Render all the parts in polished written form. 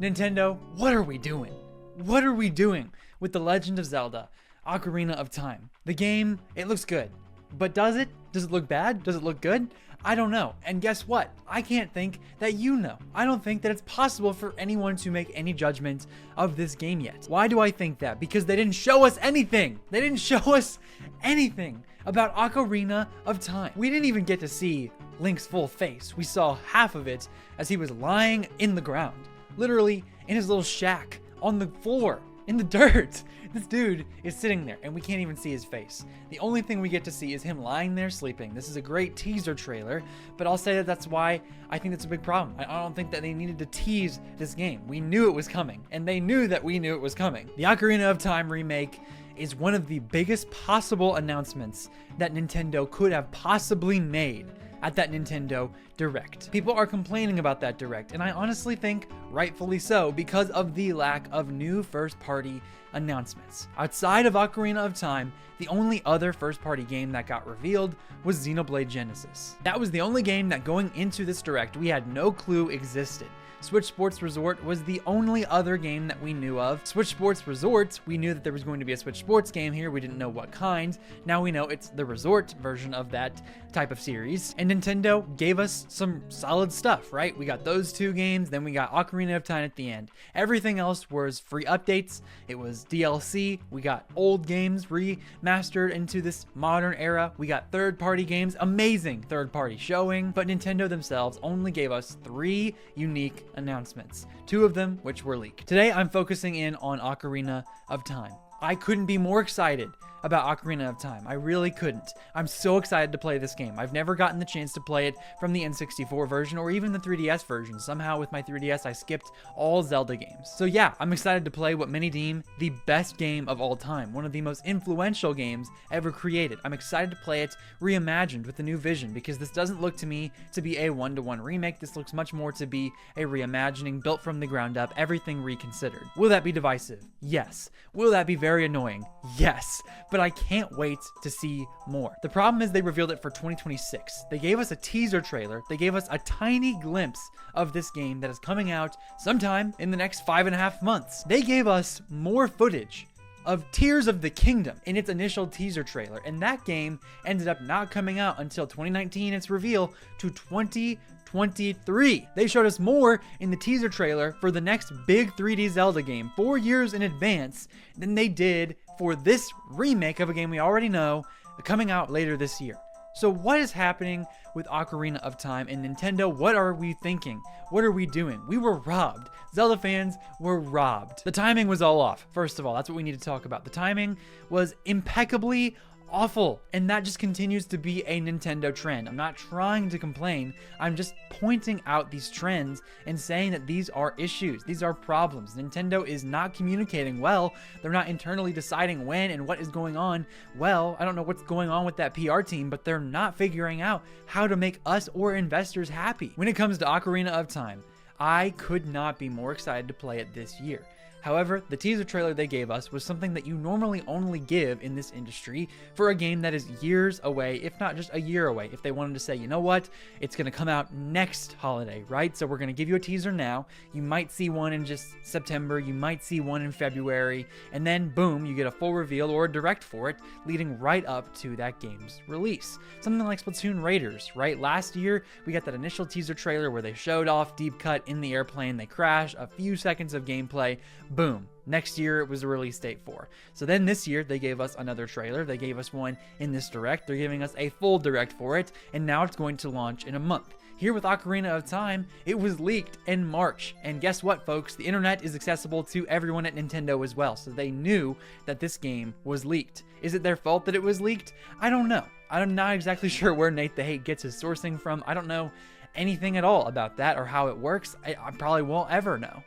Nintendo, what are we doing? What are we doing with The Legend of Zelda Ocarina of Time? The game, it looks good. But does it? Does it look bad? Does it look good? I don't know. And guess what? I can't think that you know. I don't think that it's possible for anyone to make any judgment of this game yet. Why do I think that? Because they didn't show us anything. They didn't show us anything about Ocarina of Time. We didn't even get to see Link's full face. We saw half of it as he was lying in the ground. Literally in his little shack on the floor in the dirt. This dude is sitting there and we can't even see his face. The only thing we get to see is him lying there sleeping. This is a great teaser trailer, but I'll say that that's why I think that's a big problem. I don't think that they needed to tease this game. We knew it was coming, and they knew that we knew it was coming. The Ocarina of Time remake is one of the biggest possible announcements that Nintendo could have possibly made at that Nintendo Direct. People are complaining about that Direct, and I honestly think rightfully so because of the lack of new first-party announcements. Outside of Ocarina of Time, the only other first-party game that got revealed was Xenoblade Genesis. That was the only game that going into this Direct we had no clue existed. Switch Sports Resort was the only other game that we knew of. Switch Sports Resort, we knew that there was going to be a Switch Sports game here. We didn't know what kind. Now we know it's the resort version of that type of series. And Nintendo gave us some solid stuff, right? We got those two games, then we got Ocarina of Time at the end. Everything else was free updates. It was DLC. We got old games remastered into this modern era. We got third-party games, amazing third-party showing, but Nintendo themselves only gave us 3 unique announcements, 2 of them which were leaked. Today I'm focusing in on Ocarina of Time. I couldn't be more excited about Ocarina of Time. I really couldn't. I'm so excited to play this game. I've never gotten the chance to play it from the N64 version or even the 3DS version. Somehow with my 3DS I skipped all Zelda games. So yeah, I'm excited to play what many deem the best game of all time, one of the most influential games ever created. I'm excited to play it reimagined with a new vision because this doesn't look to me to be a one-to-one remake. This looks much more to be a reimagining built from the ground up, everything reconsidered. Will that be divisive? Yes. Will that be very annoying? Yes. But I can't wait to see more. The problem is they revealed it for 2026. They gave us a teaser trailer. They gave us a tiny glimpse of this game that is coming out sometime in the next 5.5 months. They gave us more footage of Tears of the Kingdom in its initial teaser trailer, and that game ended up not coming out until 2019, its reveal to 2023. They showed us more in the teaser trailer for the next big 3D Zelda game 4 years in advance than they did for this remake of a game we already know coming out later this year. So what is happening with Ocarina of Time and Nintendo? What are we thinking? What are we doing? We were robbed. Zelda fans were robbed. The timing was all off. First of all, that's what we need to talk about. The timing was impeccably awful, and that just continues to be a Nintendo trend. I'm not trying to complain. I'm just pointing out these trends and saying that these are issues. These are problems. Nintendo is not communicating well. They're not internally deciding when and what is going on. Well, I don't know what's going on with that PR team, but they're not figuring out how to make us or investors happy. When it comes to Ocarina of Time, I could not be more excited to play it this year. However, the teaser trailer they gave us was something that you normally only give in this industry for a game that is years away, if not just a year away. If they wanted to say, you know what, it's going to come out next holiday, right? So we're going to give you a teaser now. You might see one in just September. You might see one in February. And then, boom, you get a full reveal or a direct for it, leading right up to that game's release. Something like Splatoon Raiders, right? Last year, we got that initial teaser trailer where they showed off Deep Cut in the airplane. They crash, a few seconds of gameplay. Boom. Next year, it was the release date for. So then this year, they gave us another trailer. They gave us one in this Direct. They're giving us a full Direct for it, and now it's going to launch in a month. Here with Ocarina of Time, it was leaked in March. And guess what, folks? The internet is accessible to everyone at Nintendo as well, so they knew that this game was leaked. Is it their fault that it was leaked? I don't know. I'm not exactly sure where Nate the Hate gets his sourcing from. I don't know anything at all about that or how it works. I probably won't ever know.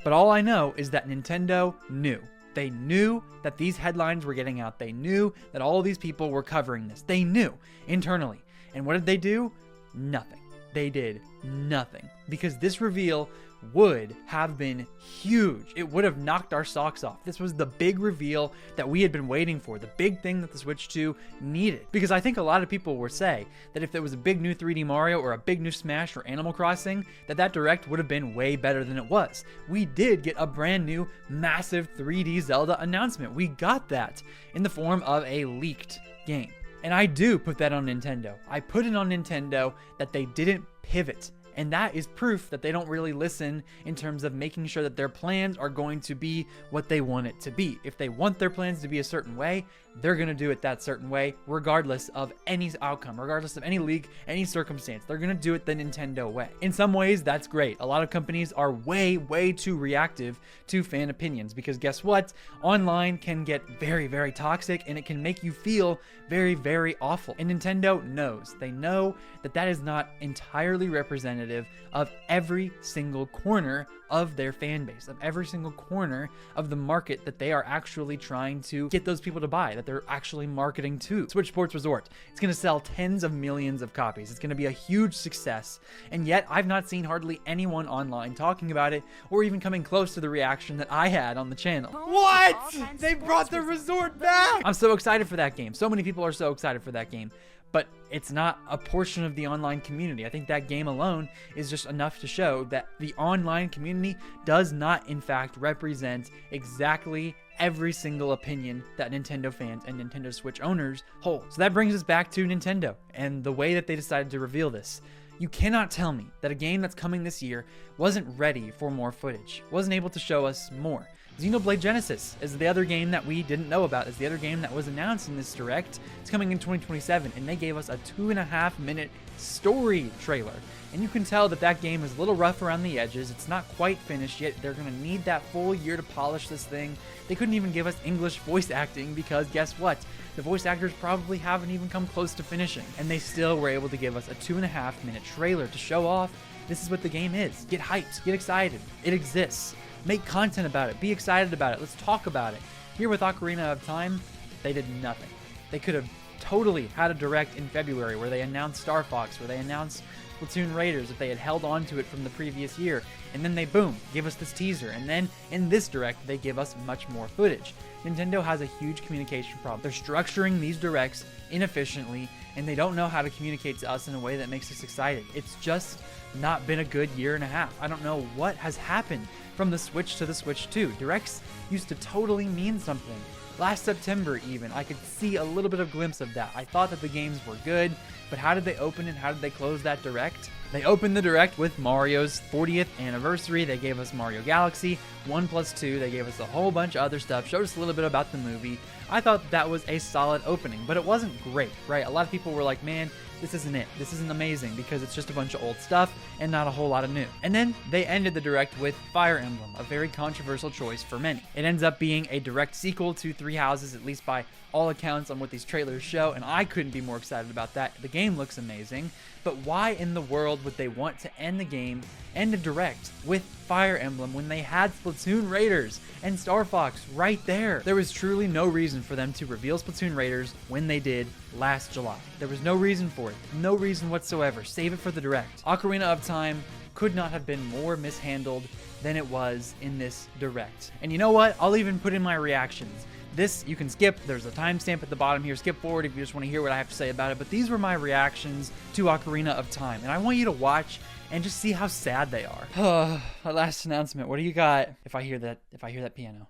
But all I know is that Nintendo knew. They knew that these headlines were getting out. They knew that all of these people were covering this. They knew internally. And what did they do? Nothing. They did nothing. Because this reveal would have been huge. It would have knocked our socks off. This was the big reveal that we had been waiting for, the big thing that the Switch 2 needed. Because I think a lot of people would say that if there was a big new 3D Mario or a big new Smash or Animal Crossing, that Direct would have been way better than it was. We did get a brand new massive 3D Zelda announcement. We got that in the form of a leaked game. And I do put that on Nintendo. I put it on Nintendo that they didn't pivot. And that is proof that they don't really listen in terms of making sure that their plans are going to be what they want it to be. If they want their plans to be a certain way, they're going to do it that certain way, regardless of any outcome, regardless of any leak, any circumstance. They're going to do it the Nintendo way. In some ways, that's great. A lot of companies are way too reactive to fan opinions because guess what? Online can get very toxic and it can make you feel very awful. And Nintendo knows. They know that is not entirely representative of every single corner of their fan base, of every single corner of the market that they are actually trying to get those people to buy, that they're actually marketing to. Switch Sports Resort, it's going to sell tens of millions of copies. It's going to be a huge success. And yet I've not seen hardly anyone online talking about it or even coming close to the reaction that I had on the channel. What? They brought the resort back! I'm so excited for that game. So many people are so excited for that game. But it's not a portion of the online community. I think that game alone is just enough to show that the online community does not, in fact, represent exactly every single opinion that Nintendo fans and Nintendo Switch owners hold. So that brings us back to Nintendo and the way that they decided to reveal this. You cannot tell me that a game that's coming this year wasn't ready for more footage, wasn't able to show us more. Xenoblade Genesis is the other game that we didn't know about. It's the other game that was announced in this Direct. It's coming in 2027, and they gave us a 2.5-minute story trailer. And you can tell that game is a little rough around the edges. It's not quite finished yet. They're going to need that full year to polish this thing. They couldn't even give us English voice acting because guess what? The voice actors probably haven't even come close to finishing. And they still were able to give us a 2.5-minute trailer to show off this is what the game is. Get hyped. Get excited. It exists. Make content about it. Be excited about it. Let's talk about it. Here with Ocarina of Time, they did nothing. They could have totally had a Direct in February where they announced Star Fox, where they announced Splatoon Raiders if they had held on to it from the previous year. And then they, boom, give us this teaser. And then in this Direct, they give us much more footage. Nintendo has a huge communication problem. They're structuring these Directs inefficiently, and they don't know how to communicate to us in a way that makes us excited. It's just not been a good year and a half. I don't know what has happened from the Switch to the Switch 2. Directs used to totally mean something. Last September even, I could see a little bit of glimpse of that. I thought that the games were good, but how did they open and how did they close that Direct? They opened the Direct with Mario's 40th anniversary. They gave us Mario Galaxy 1+2. They gave us a whole bunch of other stuff, showed us a little bit about the movie. I thought that was a solid opening, but it wasn't great, right? A lot of people were like, man, this isn't it. This isn't amazing because it's just a bunch of old stuff and not a whole lot of new. And then they ended the Direct with Fire Emblem, a very controversial choice for many. It ends up being a direct sequel to Three Houses, at least by all accounts on what these trailers show, and I couldn't be more excited about that. The game looks amazing, but why in the world would they want to end the game, end a Direct with Fire Emblem when they had Splatoon Raiders and Star Fox right there? There was truly no reason for them to reveal Splatoon Raiders when they did last July. There was no reason for it. No reason whatsoever. Save it for the Direct. Ocarina of Time could not have been more mishandled than it was in this Direct. And you know what? I'll even put in my reactions. This you can skip. There's a timestamp at the bottom here. Skip forward if you just want to hear what I have to say about it. But these were my reactions to Ocarina of Time. And I want you to watch and just see how sad they are. Our last announcement. What do you got? If I hear that piano.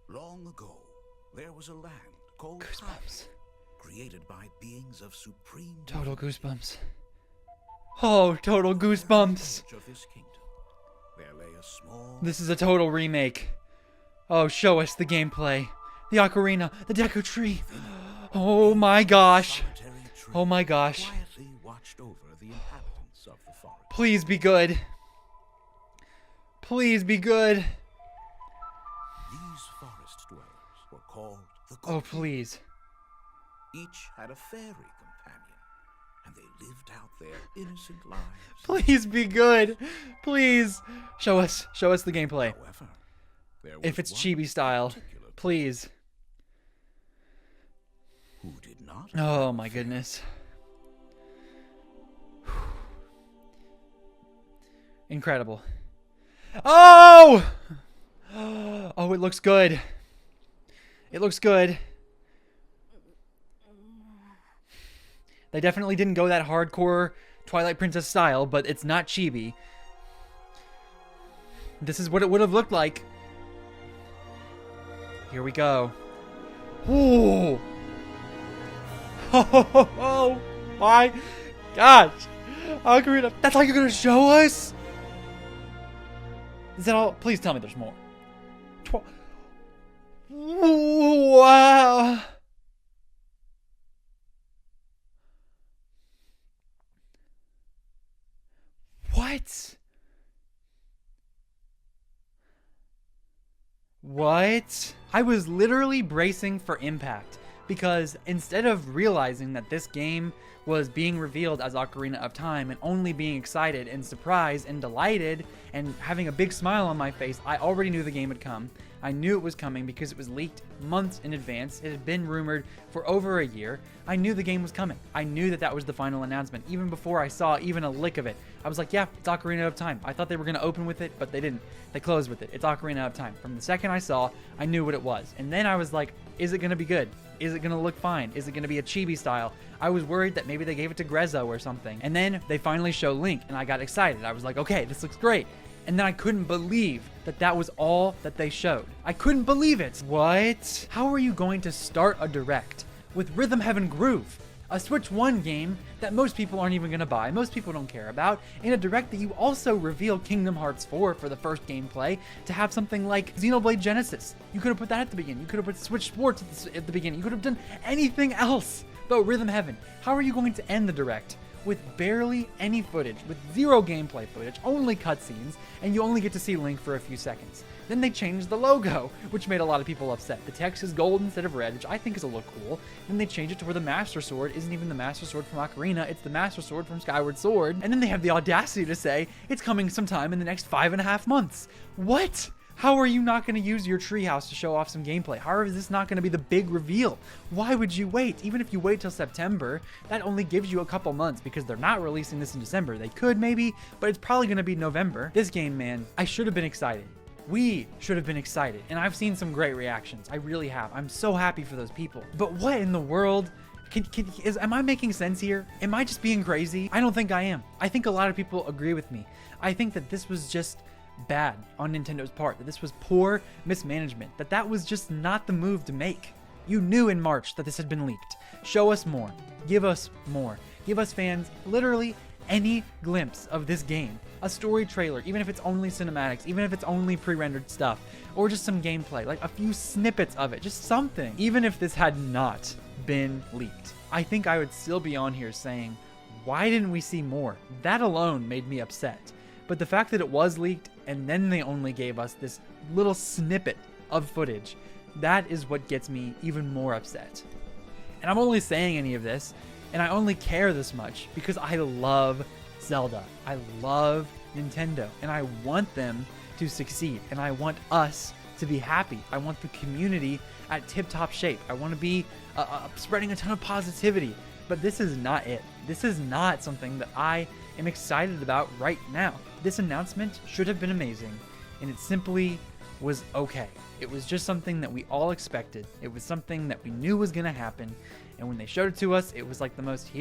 Long ago, there was a land called Goosebumps. Time, created by beings of supreme Total goosebumps. Oh, total goosebumps. of his kingdom. There lay a small This is a total remake. Oh, show us the gameplay. The ocarina, the Deku Tree. Oh my gosh. solitary tree Oh my gosh. quietly watched over the inhabitants of the forest. Please be good. Please be good. These forest dwellers were called the Oh, Culmination. please. Each had a fairy companion, and they lived out their innocent lives. Please be good. Please. Show us the gameplay. However, there If was it's one chibi style, particular please. who did not Oh have my a fairy. goodness. Incredible. Oh! Oh, it looks good. It looks good. They definitely didn't go that hardcore Twilight Princess style, but it's not chibi. This is what it would have looked like. Here we go. Ooh. Oh my gosh. Ocarina. That's all you're going to show us? Is that all? Please tell me there's more. Wow. What? What? I was literally bracing for impact because instead of realizing that this game was being revealed as Ocarina of Time and only being excited and surprised and delighted and having a big smile on my face, I already knew the game had come. I knew it was coming because it was leaked months in advance. It had been rumored for over a year. I knew the game was coming. I knew that that was the final announcement. Even before I saw even a lick of it, I was like, yeah, it's Ocarina of Time. I thought they were going to open with it, but they didn't. They closed with it. It's Ocarina of Time. From the second I saw, I knew what it was. And then I was like, is it going to be good? Is it going to look fine? Is it going to be a chibi style? I was worried that maybe they gave it to Grezzo or something. And then they finally show Link, and I got excited. I was like, okay, this looks great. And then I couldn't believe that that was all that they showed. I couldn't believe it. What? How are you going to start a direct with Rhythm Heaven Groove, a Switch 1 game that most people aren't even going to buy, most people don't care about, in a direct that you also reveal Kingdom Hearts 4 for the first gameplay, to have something like Xenoblade Genesis? You could have put that at the beginning. You could have put Switch Sports at the beginning. You could have done anything else but Rhythm Heaven. How are you going to end the direct with barely any footage, with zero gameplay footage, only cutscenes, and you only get to see Link for a few seconds? Then they changed the logo, which made a lot of people upset. The text is gold instead of red, which I think is a look cool. Then they changed it to where the Master Sword isn't even the Master Sword from Ocarina, it's the Master Sword from Skyward Sword. And then they have the audacity to say it's coming sometime in the next 5.5 months. What? How are you not going to use your treehouse to show off some gameplay? How is this not going to be the big reveal? Why would you wait? Even if you wait till September, that only gives you a couple months because they're not releasing this in December. They could maybe, but it's probably going to be November. This game, man, I should have been excited. We should have been excited. And I've seen some great reactions. I really have. I'm so happy for those people. But what in the world? Am I making sense here? Am I just being crazy? I don't think I am. I think a lot of people agree with me. I think that this was just bad on Nintendo's part, that this was poor mismanagement, that was just not the move to make. You knew in March that this had been leaked. Show us more. Give us more. Give us fans literally any glimpse of this game. A story trailer, even if it's only cinematics, even if it's only pre-rendered stuff, or just some gameplay, like a few snippets of it, just something. Even if this had not been leaked, I think I would still be on here saying, why didn't we see more? That alone made me upset. But the fact that it was leaked and then they only gave us this little snippet of footage, that is what gets me even more upset. And I'm only saying any of this, and I only care this much because I love Zelda. I love Nintendo, and I want them to succeed, and I want us to be happy. I want the community at tip-top shape. I want to be spreading a ton of positivity, but this is not it. This is not something that I am excited about right now. This announcement should have been amazing, and it simply was okay. It was just something that we all expected. It was something that we knew was going to happen, and when they showed it to us, it was like the most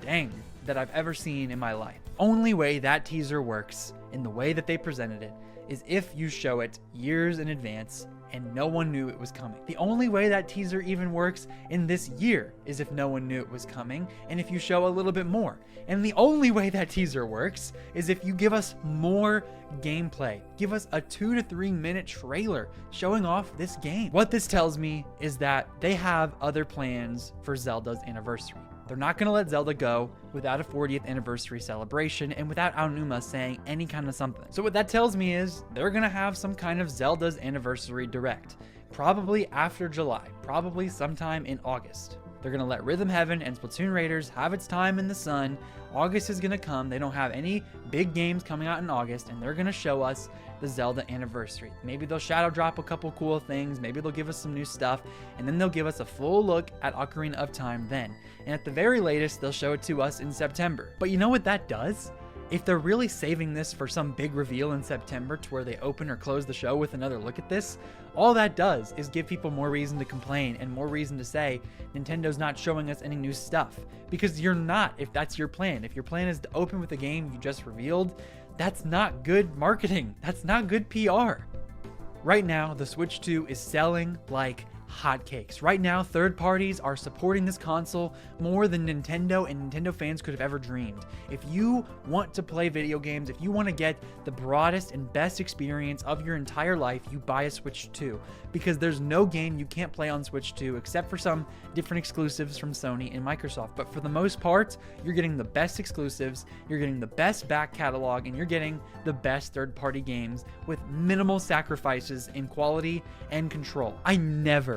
dang that I've ever seen in my life. Only way that teaser works in the way that they presented it is if you show it years in advance and no one knew it was coming. The only way that teaser even works in this year is if no one knew it was coming and if you show a little bit more. And the only way that teaser works is if you give us more gameplay. Give us a 2 to 3 minute trailer showing off this game. What this tells me is that they have other plans for Zelda's anniversary. They're not going to let Zelda go without a 40th anniversary celebration and without Aonuma saying any kind of something. So what that tells me is they're going to have some kind of Zelda's anniversary direct, probably after July, probably sometime in August. They're going to let Rhythm Heaven and Splatoon Raiders have its time in the sun. August is going to come. They don't have any big games coming out in August, and they're going to show us the Zelda anniversary. Maybe they'll shadow drop a couple cool things. Maybe they'll give us some new stuff, and then they'll give us a full look at Ocarina of Time then. And at the very latest, they'll show it to us in September. But you know what that does? If they're really saving this for some big reveal in September to where they open or close the show with another look at this, all that does is give people more reason to complain and more reason to say Nintendo's not showing us any new stuff. Because you're not, if that's your plan. If your plan is to open with a game you just revealed, that's not good marketing. That's not good PR. Right now, the Switch 2 is selling like hotcakes. Right now, third parties are supporting this console more than Nintendo and Nintendo fans could have ever dreamed. If you want to play video games, if you want to get the broadest and best experience of your entire life, you buy a Switch 2, because there's no game you can't play on Switch 2 except for some different exclusives from Sony and Microsoft. But for the most part, you're getting the best exclusives, you're getting the best back catalog, and you're getting the best third-party games with minimal sacrifices in quality and control. I never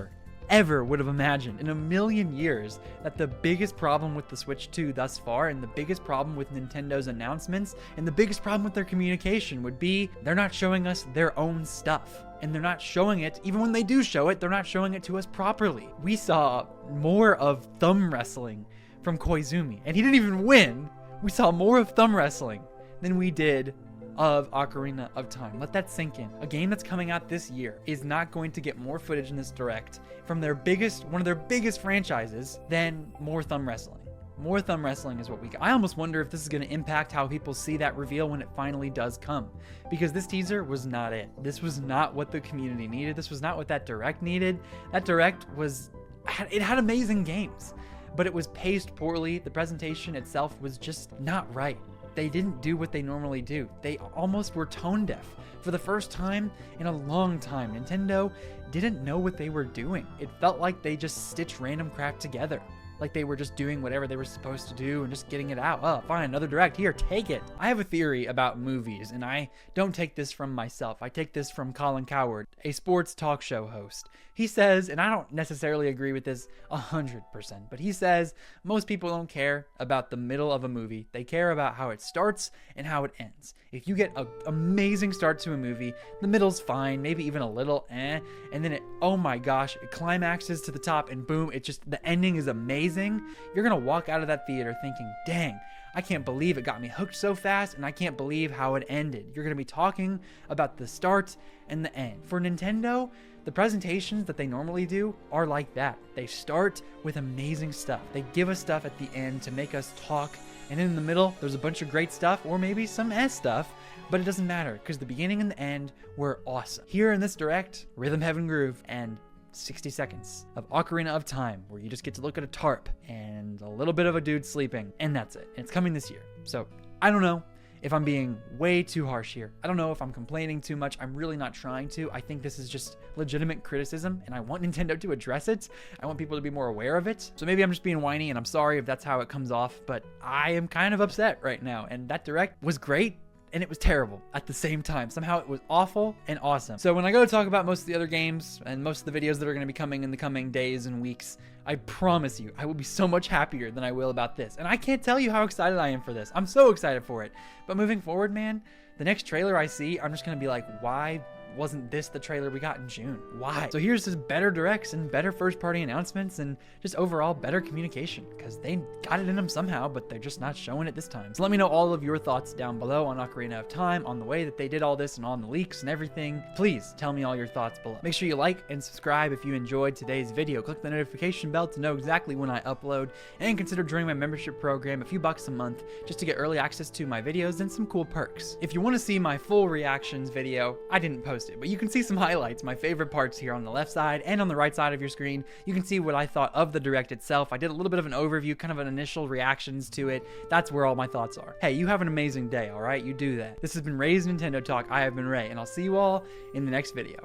ever would have imagined in a million years that the biggest problem with the Switch 2 thus far, and the biggest problem with Nintendo's announcements, and the biggest problem with their communication would be they're not showing us their own stuff. And they're not showing it, even when they do show it, they're not showing it to us properly. We saw more of thumb wrestling from Koizumi, and he didn't even win. We saw more of thumb wrestling than we did of Ocarina of Time. Let that sink in. A game that's coming out this year is not going to get more footage in this direct from one of their biggest franchises than more thumb wrestling. More thumb wrestling is what we got. I almost wonder if this is going to impact how people see that reveal when it finally does come, because this teaser was not it. This was not what the community needed. This was not what that direct needed. That direct it had amazing games, but it was paced poorly. The presentation itself was just not right. They didn't do what they normally do. They almost were tone deaf. For the first time in a long time, Nintendo didn't know what they were doing. It felt like they just stitched random crap together. Like they were just doing whatever they were supposed to do and just getting it out. Oh, fine, another direct, here, take it. I have a theory about movies, and I don't take this from myself. I take this from Colin Cowherd, a sports talk show host. He says, and I don't necessarily agree with this 100%, but he says most people don't care about the middle of a movie. They care about how it starts and how it ends. If you get an amazing start to a movie, the middle's fine, maybe even a little and then oh my gosh, it climaxes to the top and boom, the ending is amazing. You're gonna walk out of that theater thinking, dang, I can't believe it got me hooked so fast, and I can't believe how it ended. You're gonna be talking about the start and the end. For Nintendo, the presentations that they normally do are like that. They start with amazing stuff. They give us stuff at the end to make us talk, and in the middle, there's a bunch of great stuff, or maybe some stuff, but it doesn't matter, because the beginning and the end were awesome. Here in this direct, Rhythm Heaven Groove and 60 seconds of Ocarina of Time, where you just get to look at a tarp and a little bit of a dude sleeping, and that's it. And it's coming this year. So I don't know if I'm being way too harsh here. I don't know if I'm complaining too much. I'm really not trying to. I think this is just legitimate criticism, and I want Nintendo to address it. I want people to be more aware of it. So maybe I'm just being whiny, and I'm sorry if that's how it comes off, but I am kind of upset right now. And that direct was great, and it was terrible at the same time. Somehow it was awful and awesome. So when I go to talk about most of the other games and most of the videos that are going to be coming in the coming days and weeks, I promise you, I will be so much happier than I will about this. And I can't tell you how excited I am for this. I'm so excited for it. But moving forward, man, the next trailer I see, I'm just going to be like, why wasn't this the trailer we got in June? Why? So here's just better directs and better first-party announcements and just overall better communication, because they got it in them somehow, but they're just not showing it this time. So let me know all of your thoughts down below on Ocarina of Time, on the way that they did all this and on the leaks and everything. Please tell me all your thoughts below. Make sure you like and subscribe if you enjoyed today's video. Click the notification bell to know exactly when I upload, and consider joining my membership program, a few bucks a month, just to get early access to my videos and some cool perks. If you want to see my full reactions video, I didn't post it, but you can see some highlights, my favorite parts here on the left side and on the right side of your screen. You can see what I thought of the direct itself. I did a little bit of an overview, kind of an initial reactions to it. That's where all my thoughts are. Hey, you have an amazing day, all right? You do that. This has been Ray's Nintendo Talk. I have been Ray, and I'll see you all in the next video.